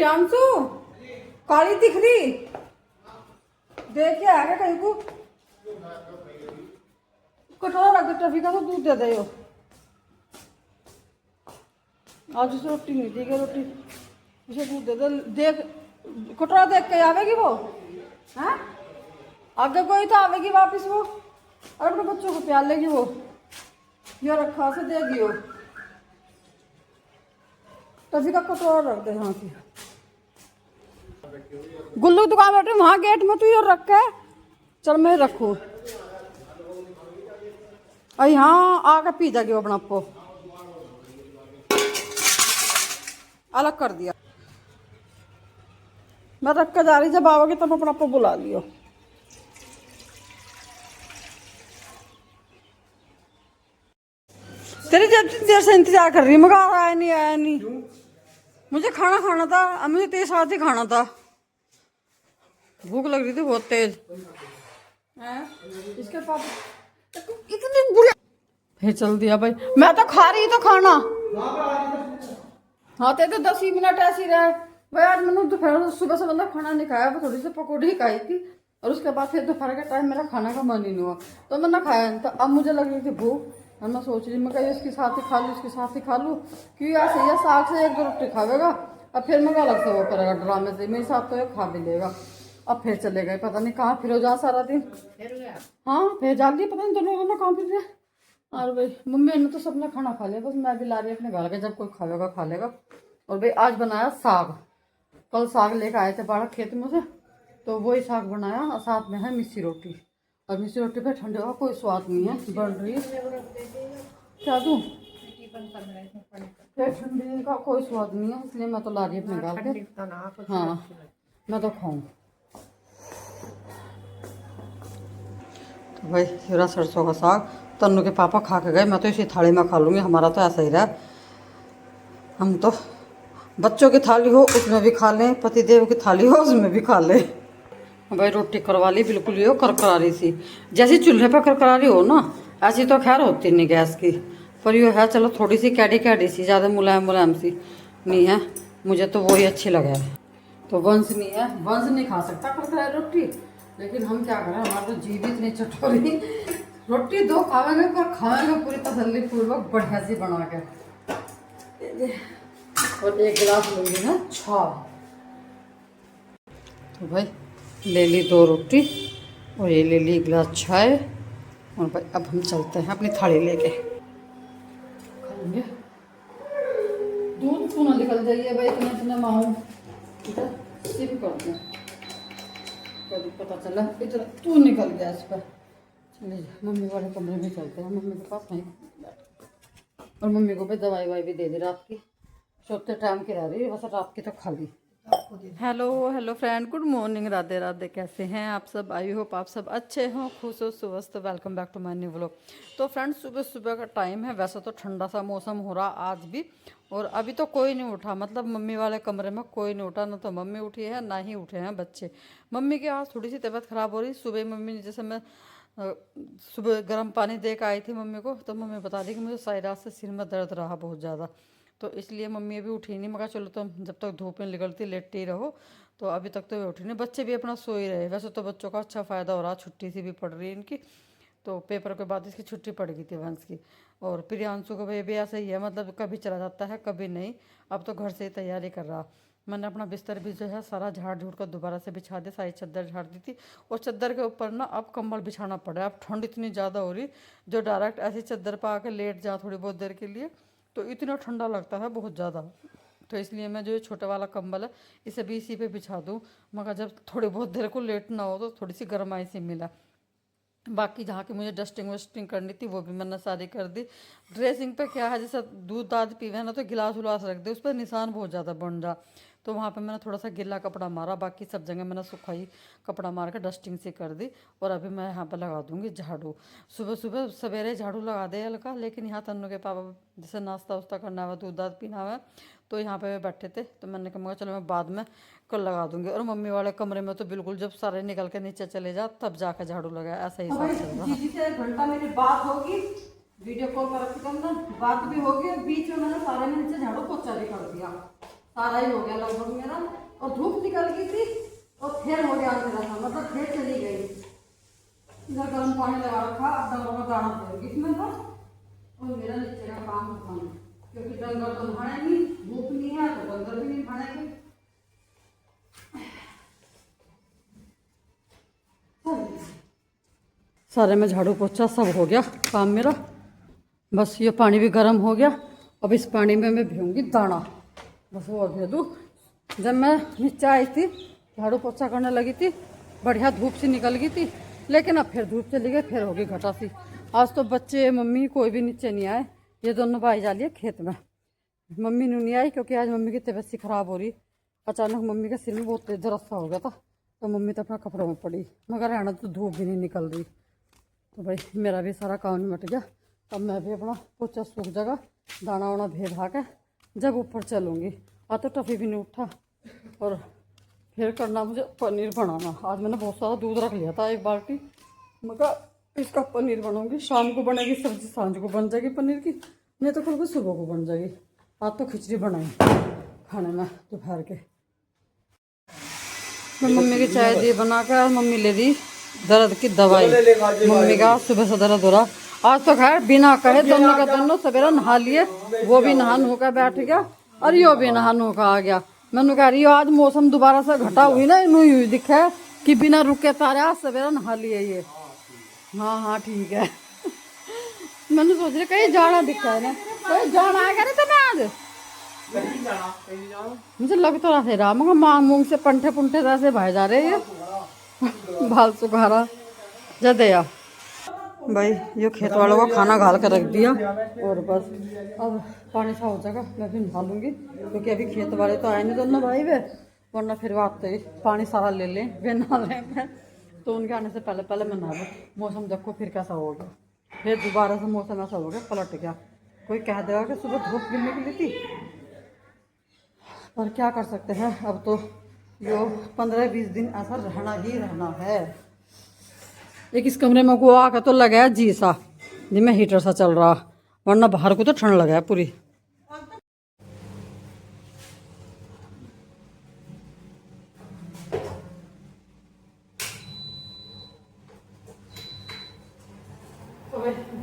प्रियांशु काली दिख रही, देख के आगे कहीं को कटोरा रख दे, टफी का तो दूध दे दे। आज उसे रोटी नहीं दी गई, रोटी उसे दूध दे दे। देख कटोरा देख के आवेगी वो, हैं आगे कोई तो आवेगी वापस वो, और अपने बच्चों को प्यार लेगी वो, ये रखा से देगी वो। टफी का कटोरा रख दे यहाँ से। गुल्लू दुकान बैठे वहां गेट में, तू ये रख के चल मैं रखू। और यहाँ आके पी जाएगी वो अपना आपको, अलग कर दिया। मैं रख के जा रही, जब आओगे तब अपना आपको बुला लियो। तेरी जब देर से इंतजार कर रही, मगर आया नहीं आया नहीं। मुझे खाना खाना था, मुझे तेरे साथ ही खाना था, भूख लग रही थी बहुत तेज। इसके पास इतनी बुरी फिर चल दिया भाई। मैं तो खा रही तो खाना, हाँ ते तो 10 ही मिनट ऐसी रहे भाई। आज मैंने दोपहर सुबह से मतलब खाना नहीं खाया, थोड़ी सी पकौड़ी खाई थी, और उसके बाद फिर दोपहर के टाइम मेरा खाना का मन ही नहीं हुआ, तो मैंने खाया। तो अब मुझे लग रही थी भूख, और मैं सोच रही मैं कहीं इसके साथ ही खा लूँ, इसके साथ ही खा लूँ, क्योंकि ऐसे ही साग से 1-2 रोटी खावेगा, अब फिर मैं अलग से वो करेगा ड्रामे से, मेरे साथ तो ये खा भी लेगा। अब फिर चले गए, पता नहीं कहाँ फिर हो जा सारा दिन। हाँ फिर जाग गई, पता नहीं दोनों दोनों कहाँ फिर रहे। और भाई मम्मी ने तो सबने खाना खा लिया, बस मैं भी ला रही अपने घर के, जब कोई खाएगा खा लेगा। और भाई आज बनाया साग, कल साग लेकर आए थे बाहर खेत में से, तो वही साग बनाया, और साथ में है मिस्सी रोटी। और मिस्सी रोटी पे ठंडे का कोई स्वाद नहीं है, बन रही है क्या दूँ, फिर ठंडे का कोई स्वाद नहीं है, इसलिए मैं तो ला रही अपने घर के। हाँ मैं तो खाऊँ। तो भाई पूरा सरसों का साग तन्नू के पापा खा के गए, मैं तो इसी थाली में खा लूँगी, हमारा तो ऐसा ही रहा। हम तो बच्चों की थाली हो उसमें भी खा लें, पतिदेव की थाली हो उसमें भी खा लें। भाई रोटी करवा ली, बिल्कुल ये करकरारी सी, जैसी चूल्हे पर करकरारी हो ना, ऐसी तो खैर होती नहीं गैस की, पर ये है चलो थोड़ी सी कैडी कैडी सी, ज़्यादा मुलायम मुलायम सी नहीं है, मुझे तो वही अच्छी लगे। तो वंश नहीं है, वंश नहीं खा सकता करकरारी रोटी, लेकिन हम क्या करें, हमारा तो जीव इतनी चटोरी, रोटी 2 खावेंगे पर खाएंगे पूरी तसल्ली पूर्वक बढ़िया सी बना के। और 1 गिलास लूँगी ना छाछ। तो भाई ले ली 2 रोटी, और ये ले ली 1 गिलास चाय, और भाई अब हम चलते हैं अपनी थाली लेके खाएंगे। दूध क्यों ना निकल जाइए भाई, इतने इतने माहूँ सिप करते हैं, कभी पता चला इतना तू निकल गया इस पर। चलिए मम्मी वाले कमरे में चलते हैं, मम्मी के पास नहीं, और मम्मी को भी दवाई वाई भी दे दी रात की, सोते टाइम की रह रही है, बस रात की तो खा ली। Hello friend, good morning, Radhe Radhe, कैसे हैं आप सब? आई होप आप सब अच्छे हों, खुश हो, स्वस्थ। Welcome back to my new vlog. तो फ्रेंड सुबह सुबह का टाइम है, वैसे तो ठंडा सा मौसम हो रहा आज भी, और अभी तो कोई नहीं उठा, मतलब मम्मी वाले कमरे में कोई नहीं उठा, ना तो मम्मी उठी है ना ही उठे हैं बच्चे। मम्मी की आज थोड़ी सी तबीयत ख़राब हो रही, सुबह मम्मी ने जैसे मैं सुबह गर्म पानी दे के आई थी मम्मी को, तो मम्मी बता दी कि मुझे सारी रात से सिर में दर्द रहा बहुत ज़्यादा, तो इसलिए मम्मी अभी उठी नहीं। मगर चलो तुम जब तक धूप में निकलती लेटते ही रहो, तो अभी तक तो वे उठी नहीं, बच्चे भी अपना सो ही रहे। वैसे तो बच्चों का अच्छा फ़ायदा हो रहा, छुट्टी सी भी पड़ रही है इनकी, तो पेपर के बाद इसकी छुट्टी पड़ गई थी वंश की। और प्रियांशु का भी ऐसा ही है, मतलब कभी चला जाता है कभी नहीं, अब तो घर से ही तैयारी कर रहा। मैंने अपना बिस्तर भी जो है सारा झाड़ झूड़ कर दोबारा से बिछा दिया, सारी चादर झाड़ दी थी, और चादर के ऊपर ना अब कंबल बिछाना पड़ा है, अब ठंड इतनी ज़्यादा हो रही, जो डायरेक्ट ऐसी चादर पर आकर लेट जाओ थोड़ी बहुत देर के लिए तो इतना ठंडा लगता है बहुत ज़्यादा, तो इसलिए मैं जो ये छोटा वाला कंबल है इसे भी इसी पे बिछा दूँ, मगर जब थोड़ी बहुत देर को लेट ना हो तो थोड़ी सी गर्माई से मिला। बाकी जहाँ की मुझे डस्टिंग वस्टिंग करनी थी वो भी मैंने सारी कर दी। ड्रेसिंग पे क्या है, जैसे दूध दाद पीवे ना तो गिलास उलास रख दे, उस पर निशान बहुत ज़्यादा बन रहा, तो वहाँ पे मैंने थोड़ा सा गिला कपड़ा मारा, बाकी सब जगह मैंने सुखाई कपड़ा मार के डस्टिंग से कर दी। और अभी मैं यहाँ पर लगा दूँगी झाड़ू, सुबह सुबह सवेरे झाड़ू लगा दे हल्का, लेकिन यहाँ तन्नू के पापा जैसे नाश्ता वास्ता करना हुआ, दूध दाद पीना हुआ, तो यहाँ पे बैठे थे, तो मैंने कहा चलो मैं बाद में कल लगा दूंगी। और मम्मी वाले कमरे में तो बिल्कुल जब सारे निकल के नीचे चले जा तब जाकर झाड़ू लगाया, ऐसा ही साफ चल रहा। दीदी से 1 घंटा मेरी बात होगी, वीडियो कॉल पर बात भी होगी, और बीच में मैंने सारे में नीचे झाड़ू पोछा भी कर दिया, सारा ही हो गया लगभग मेरा। और धूप निकल गई थी और फिर हो गया मेरा था, मतलब फिर चली गई। इधर गर्म पानी लगा रखा, अब डंगरों का दाना देगी इसमें था। और मेरा नीचे का काम खत्म, क्योंकि डंगर तो नहाएंगी, धूप नहीं है तो डंगर भी नहीं नहाएंगे। सारे में झाड़ू पोछा सब हो गया काम मेरा। बस ये पानी भी गर्म हो गया। अब इस पानी में मैं भिगूंगी दाना, बस वो भे दूँ। जब मैं नीचे आई थी झाड़ू पोछा करने लगी थी, बढ़िया धूप सी निकल गई थी, लेकिन अब फिर धूप चली गई, फिर होगी घटा सी। आज तो बच्चे मम्मी कोई भी नीचे नहीं आए, ये दोनों भाई जा लिए खेत में। मम्मी नहीं आई क्योंकि आज मम्मी की तबीयत सी खराब हो रही। अचानक मम्मी का सिर में बहुत तेज दर्द सा हो गया था, तो मम्मी तो अपना कपड़ों में पड़ी, मगर रहना तो धूप भी नहीं निकल रही। तो भाई मेरा भी सारा काम निपट गया। अब मैं भी अपना पोछा सूख जाएगा, दाना वाना भे भा के जब ऊपर चलूँगी। आज तो टफ़ी भी नहीं उठा। और फिर करना मुझे पनीर बनाना। आज मैंने बहुत सारा दूध रख लिया था, 1 बाल्टी। मगर इसका पनीर बनाऊंगी, शाम को बनेगी सब्जी, सांझ को बन जाएगी पनीर की, नहीं तो कल को सुबह को बन जाएगी। आज तो खिचड़ी बनाई खाने में दोपहर के। मैं मम्मी की चाय दी बना कर, मम्मी ले दी दर्द की दवाई। मम्मी का सुबह से दर्द हो रहा। आज तो खैर बिना कहे दोनों का दोनों सवेरा नहा लिए, वो भी नहा नु कर बैठ गया और यो भी नहा नु का आ गया। मैंने कह रही आज मौसम दोबारा से घटा हुई ना, इनू ही दिखा कि बिना रुके तारे आज सवेरा नहा लिए ये। हाँ हाँ ठीक है। मैंने सोच रही कहीं जाना दिखा है ना, कहीं जाना आएगा ना तुम्हें आज। मुझे लग तो रहा था राम का मांग मूंग से पंठे पुंठे जैसे भाई जा रहे हैं। भाल सुखारा जदया भाई ये खेत वालों को खाना घाल कर रख दिया। और बस अब पानी सा हो जाएगा, मैं भी नहा लूँगी, क्योंकि अभी खेत वाले तो आए नहीं दोनों भाई वे, वरना फिर वो आते ही पानी सारा ले लें वे नहा लें। तो उनके आने से पहले पहले मैं नहा लूँ। मौसम देखो फिर कैसा हो गया, फिर दोबारा से मौसम ऐसा हो गया पलट गया। कोई कह देगा कि सुबह धूप गिरने के लिए थी, पर क्या कर सकते हैं। अब तो जो 15-20 दिन ऐसा रहना ही रहना है। एक इस कमरे में को आकर तो लगा है जी सा, जिसमें हीटर सा चल रहा, वरना बाहर को तो ठंड लगा है पूरी। तो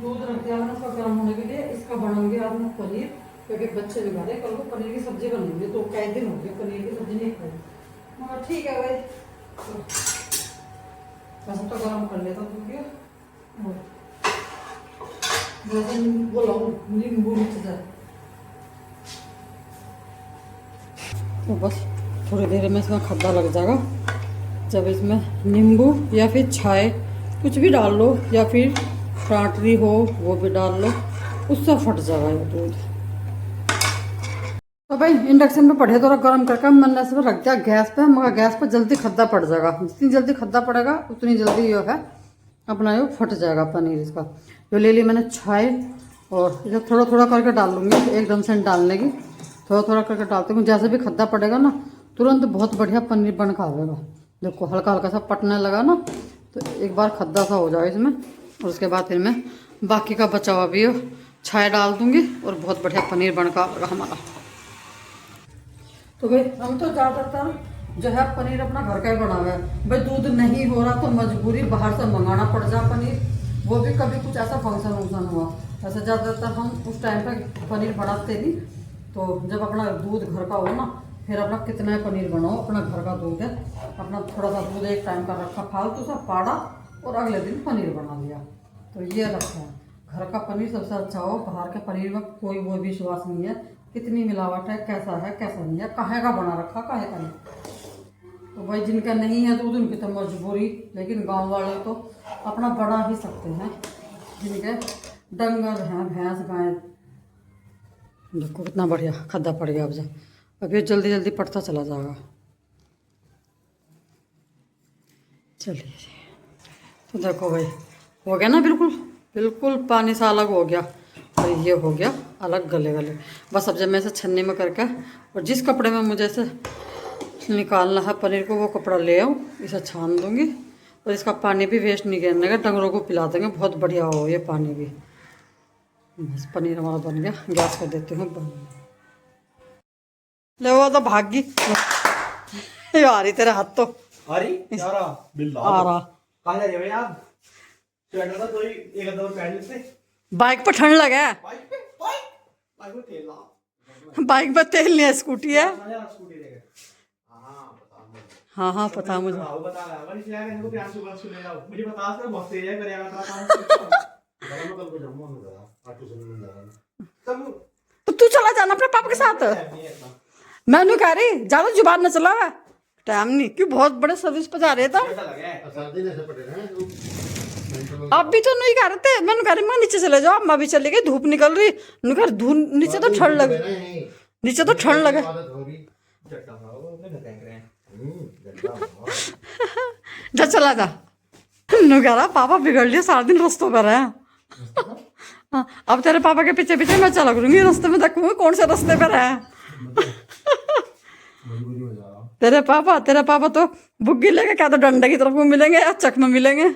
दूध रख दिया मैंने इसका गर्म होने के लिए। इसका बनाऊंगी आज मैं पनीर, क्योंकि बच्चे भी खा रहे, कल को पनीर की सब्जी बनाऊंगी। तो कई दिन हो गए पनीर की सब्जी नहीं खाई, मगर ठीक है भाई। वैसे तो गर्म कर लेता हूँ, जैसे वो लाऊं नींबू मिर्च जाए। तो बस थोड़ी देर में इसमें खद्दा लग जाएगा। जब इसमें नींबू या फिर छाए कुछ भी डाल लो, या फिर टाटरी हो वो भी डाल लो, उससे फट जाएगा ये दूध। तो भाई इंडक्शन पे पड़े थोड़ा गर्म करके मैंने इसमें रख दिया गैस पे, मगर गैस पे जल्दी खद्दा पड़ जाएगा। जितनी जल्दी खद्दा पड़ेगा उतनी जल्दी ये है अपना ये फट जाएगा पनीर। इसका जो ले ली मैंने छाए, और इधर थोड़ा थोड़ा करके डाल लूँगी, एकदम से डालने की, थोड़ा थोड़ा करके डालती हूँ। जैसे भी खद्दा पड़ेगा ना, तुरंत बहुत बढ़िया पनीर बन के आएगा। देखो हल्का हल्का सा पटने लगा ना, तो एक बार खद्दा सा हो जाए इसमें, और उसके बाद फिर मैं बाकी का बचा हुआ भी छाया डाल दूँगी, और बहुत बढ़िया पनीर बन का आएगा हमारा। तो भाई हम तो ज़्यादातर जो है पनीर अपना घर का ही बना हुआ है। भाई दूध नहीं हो रहा तो मजबूरी बाहर से मंगाना पड़ जा पनीर, वो भी कभी कुछ ऐसा फंक्शन वंक्शन हुआ। ऐसे ज़्यादातर हम उस टाइम पर पनीर बनाते नहीं। तो जब अपना दूध घर का हो ना, फिर अपना कितना पनीर बनाओ, अपना घर का दूध है, अपना थोड़ा सा दूध एक टाइम का रखा फालतू सा पाड़ा, और अगले दिन पनीर बना लिया। तो ये रखा है, घर का पनीर सबसे अच्छा हो। बाहर के पनीर में कोई वो विश्वास नहीं है, कितनी मिलावट है, कैसा नहीं है, काहे का बना रखा, काहे का नहीं। तो भाई जिनका नहीं है दूध उनकी तो मजबूरी, लेकिन गांव वाले तो अपना बना ही सकते हैं। जिनके डंगर हैं, भैंस गाय, देखो कितना बढ़िया खद्दा पड़ गया। अब जब अभी जल्दी जल्दी पड़ता चला जाएगा। चलिए तो देखो भाई हो गया ना, बिल्कुल बिल्कुल पानी सा अलग हो गया, और ये हो गया अलग गले गले। बस अब जब मैं इसे छन्नी में करके, और जिस कपड़े में मुझे इसे निकालना है पनीर को, वो कपड़ा ले आऊँ, इसे छान दूँगी, और इसका पानी भी वेस्ट नहीं करने का, डंगरों को पिला देंगे, बहुत बढ़िया हो ये पानी भी। बस पनीर हमारा बन गया, गैस कर देती हूँ बंद। ले वो तो भागी आ रही तेरे हाथ तो अरे यारा बिल्ला आ रहा। कहाँ जा रही है भाई आप? स्वेटर तो एक आधा और पहन लेते। बाइक पर ठंड लगा है। बाइक में तेल ला। बाइक पर तेल नहीं है, स्कूटी है। स्कूटी लेके। हाँ हाँ पता मुझे। बता रहा है इसलिए इनको प्यार से बस ले जाओ। मुझे बता सर बहुत तेज है करेगा तेरा काम। मैं कल को जाऊंगा मैं जरा ऑटो से मिल जाएगा तब। तो तू चला जाना अपने पापा के साथ। मैं नहीं कह रही ज्यादा जुबान न चला हुआ टाइम नहीं क्यों बहुत बड़े सर्विस पे जा रहे थे। अब भी तो नहीं कह रहे थे। मैंने कह रही मैं नीचे चले जाओ। अम्मा भी चली गई धूप निकल रही। धूप नीचे तो ठंड लगे। नीचे तो ठंड लगे। जा चला जा। नु कह रहा पापा बिगड़ लिया सारा दिन रस्तों पर है। हाँ, अब तेरे पापा के पीछे पीछे मैं चला करूंगी रास्ते में देखूंगी कौन से रास्ते पर है। तेरे पापा तो बुग्गी लेके क्या तो डंडे की तरफ को मिलेंगे या चक में मिलेंगे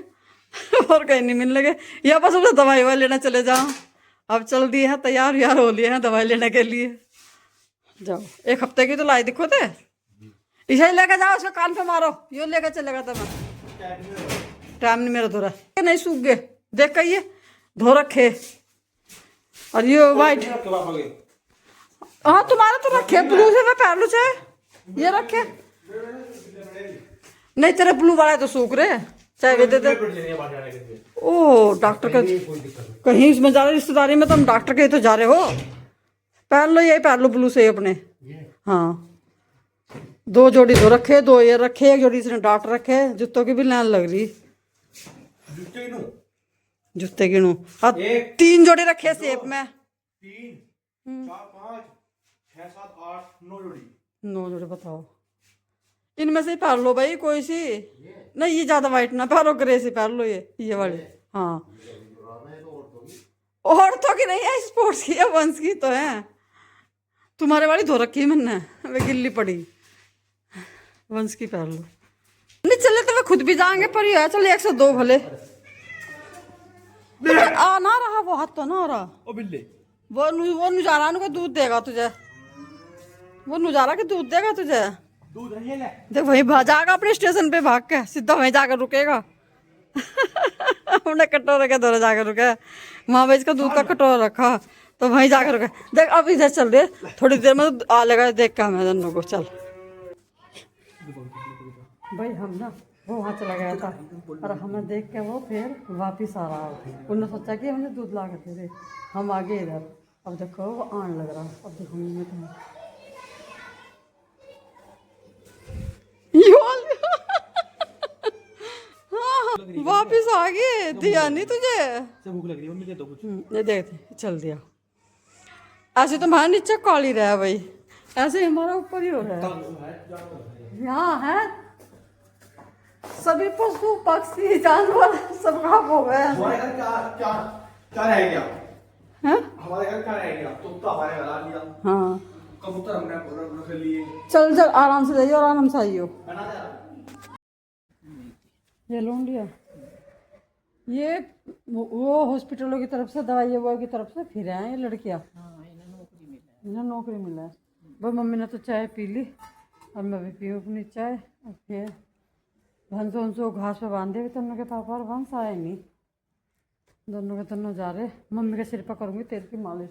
और कहीं नहीं मिलेंगे। या बस उसे दवाई वाई लेना चले जाओ। अब चल दिए हैं तैयार यार हो लिए हैं दवाई लेने के लिए। जाओ 1 हफ्ते की तो लाई दिखो थे इसे ही लेके जाओ उसके कान पे मारो यो लेके चलेगा तो मैं टाइम नहीं मेरा धो रहा नहीं सूख गए देख कर ये धो रखे और ये वाइट। हाँ तुम्हारा तो रखे ब्लू से मैं पहन लू चाहे ये रखे नहीं तेरे ब्लू वाला तो सूख रहे चाहे वे दे दे। ओ डॉक्टर का कहीं इसमें जा रहे रिश्तेदारी में तो हम डॉक्टर के ही तो जा रहे हो। पहन लो यही पहन लो ब्लू से अपने। हाँ 2 जोड़ी तो रखे 2 ये रखे 1 जोड़ी इसने डॉक्टर रखे। जूतों की भी लाइन लग रही जूते गिनू 3 जोड़ी रखे सेब में 3 4 5 6 7 8 9 जोड़ी 9 जोड़ी बताओ इनमें से ही पहन लो भाई कोई सी। नहीं ये ज्यादा वाइट ना पहनो ग्रे से पहन लो ये वाली। हाँ औरतों की नहीं है स्पोर्ट्स की है वंश की तो है। तुम्हारे वाली धो रखी है मैंने वे गिल्ली पड़ी वंश की पहन लो। नहीं चले तो वे खुद भी जाएंगे पर ये चल 102 भले आ ना रहा वो हाथ तो ना हो रहा ओ बिल्ले वो नुजारा को दूध देगा तुझे। वो नुजारा के दूध देगा तुझे। दूध नहीं ले देख वहीं जाएगा अपने स्टेशन पे भाग के सीधा वहीं जाकर रुकेगा। हमने कटोरे के दौरे जाकर रुके वहाँ पे इसका दूध का कटोरा रखा तो वहीं जाकर रुके। देख अब इधर चल रहे थोड़ी देर में तो आ लेगा देख के हमें दोनों को। चल भाई हम ना वो वहाँ चला गया था और हमें देख के वो फिर वापिस आ रहा। उन्होंने सोचा कि हमने दूध ला करते थे हम आगे इधर। अब देखो वो आने लग रहा। अब देखो मैं तुम्हें वापिस आ गए दिया नहीं तुझे। भूख लग रही है मुझे तो कुछ ये देखते चल दिया। ऐसे तो हमारा नीचे काली रहा भाई ऐसे हमारा ऊपर ही हो रहा है। यहाँ है सभी पशु पक्षी जानवर सब खराब हो गए। हमारे घर क्या रह गया? हैं? हमारे घर क्या रह गया? तो हमारे घर आ लिया। हाँ कबूतर हमने रख लिए। चल चल आराम से जाइयो और आराम से आइयो। ये लोन लिया ये वो हॉस्पिटलों की तरफ से दवाई वो की तरफ से फिर आए ये लड़कियाँ। इन्हें नौकरी मिला है। भाई मम्मी ने तो चाय पी ली और मैं भी पीऊँ अपनी चाय। और फिर भैंसों उनसों घास पे बांधे भी दोनों के पापा और भैंस आए नहीं। दोनों के दोनों जा रहे। मम्मी के सिर पर करूँगी तेल की मालिश।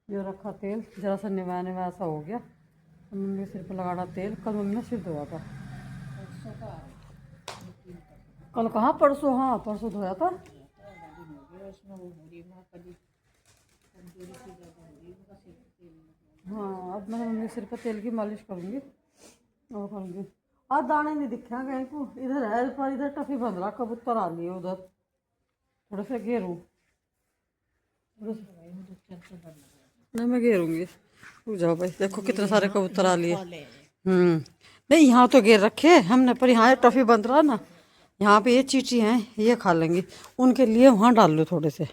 ये रखा तेल जरा सा निवाया सा हो गया। मम्मी के सिर पर लगाना तेल। कल मम्मी ने सिर धोया था। कल कहाँ परसों? हाँ परसों धोया था। हाँ अब मैं मम्मी के सिर पर तेल की मालिश करूँगी और करूँगी। आज दाने नहीं दिखे हैं कहीं को। इधर है पर इधर टफी बंद रहा कबूतर आ रही है उधर थोड़े से घेरूँ। नहीं मैं घेरूँगी। जाओ भाई देखो कितने सारे कबूतर आ लिए। नहीं यहाँ तो घेर रखे हमने पर यहाँ टफी बंद रहा ना। यहाँ पे ये चींटी हैं ये खा लेंगी उनके लिए वहाँ डाल लो थोड़े से।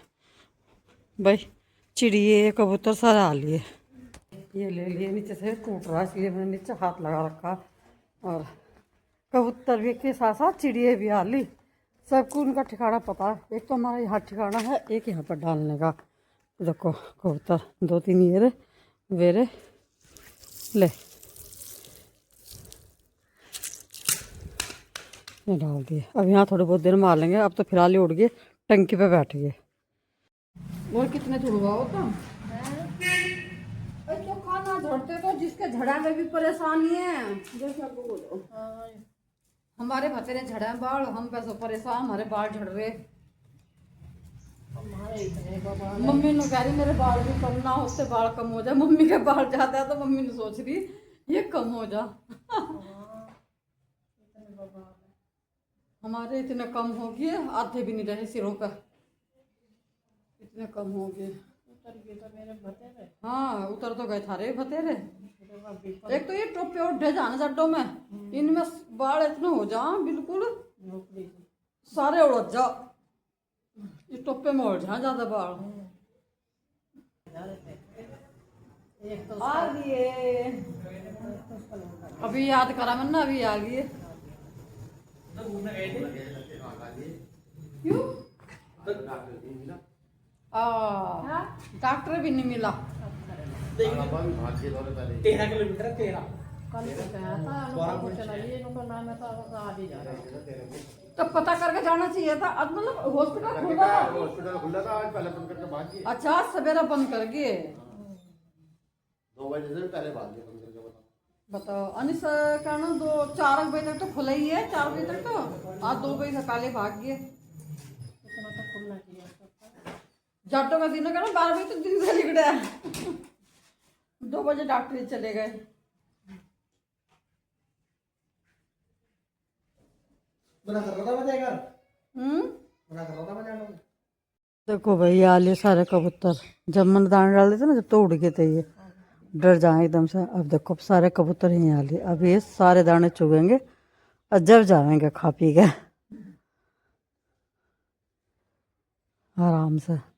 भाई चिड़िए कबूतर सारे आ लिए। ये ले लिए नीचे से टूट रहा इसलिए मैंने नीचे हाथ लगा रखा। और कबूतर भी के साथ साथ चिड़िए भी आ ली। सबको उनका ठिकाना पता है। एक तो हमारा यहाँ ठिकाना है एक यहाँ पर डालने का। देखो कबूतर 2-3 ये रे वेरे ले इसमें डाल दिए। अब यहाँ थोड़ी बहुत देर मार लेंगे। अब तो फिलहाल ही उड़ गए, टंकी पे बैठ गए। और कितने छुड़वा होता तो खाना झड़ते तो जिसके झड़ा में भी परेशानी है। जैसा बोलो हमारे भतेरे झड़े हैं बाल, हम पैसों परेशान, हमारे बाल झड़ रहे। मम्मी ने कह रही मेरे बाल भी कम ना होते, बाल कम हो जाए। मम्मी के बाल ज्यादा है तो मम्मी ने सोच रही ये कम हो जा। हमारे इतने कम हो गए, आधे भी नहीं रहे सिरों का, इतने कम हो गए। हाँ उतर तो गए थारे भतेरे। एक तो ये टोपे उठे जाने जड्डों में, इनमें बाल इतने हो जा बिल्कुल सारे उड़ जा, इस टोपे में उड़ जा ज्यादा बाल। आ गए अभी, याद करा मैंने, अभी आ गए। क्यों? डॉक्टर भी नहीं मिला। 13 किलोमीटर 13 तो पता करके जाना चाहिए था। अब मतलब हॉस्पिटल खुला था, आज पहले बंद करके भाग गए। अच्छा सवेरा बंद कर गए। 2 बजे से पहले भाग गए, बंद करके बताओ। अनिस कहना 4 बजे तक तो खुला ही है, 4 बजे तक तो। आज 2 बजे से पहले भाग गए। जाटो का दिन कहना 12 बजे तक दिन से लिगड़ा है। 2 बजे डॉक्टर चले गए। बना कर रहा था बजाएगा। बना कर रहा था बजाना। देखो भाई आले सारे कबूतर जब मन दाने डाल देते ना, जब तो उड़ गए थे, ये डर जाए एकदम से। अब देखो अब सारे कबूतर ही आले, अब ये सारे दाने चुगेंगे और जब जाएंगे खा पी के आराम से।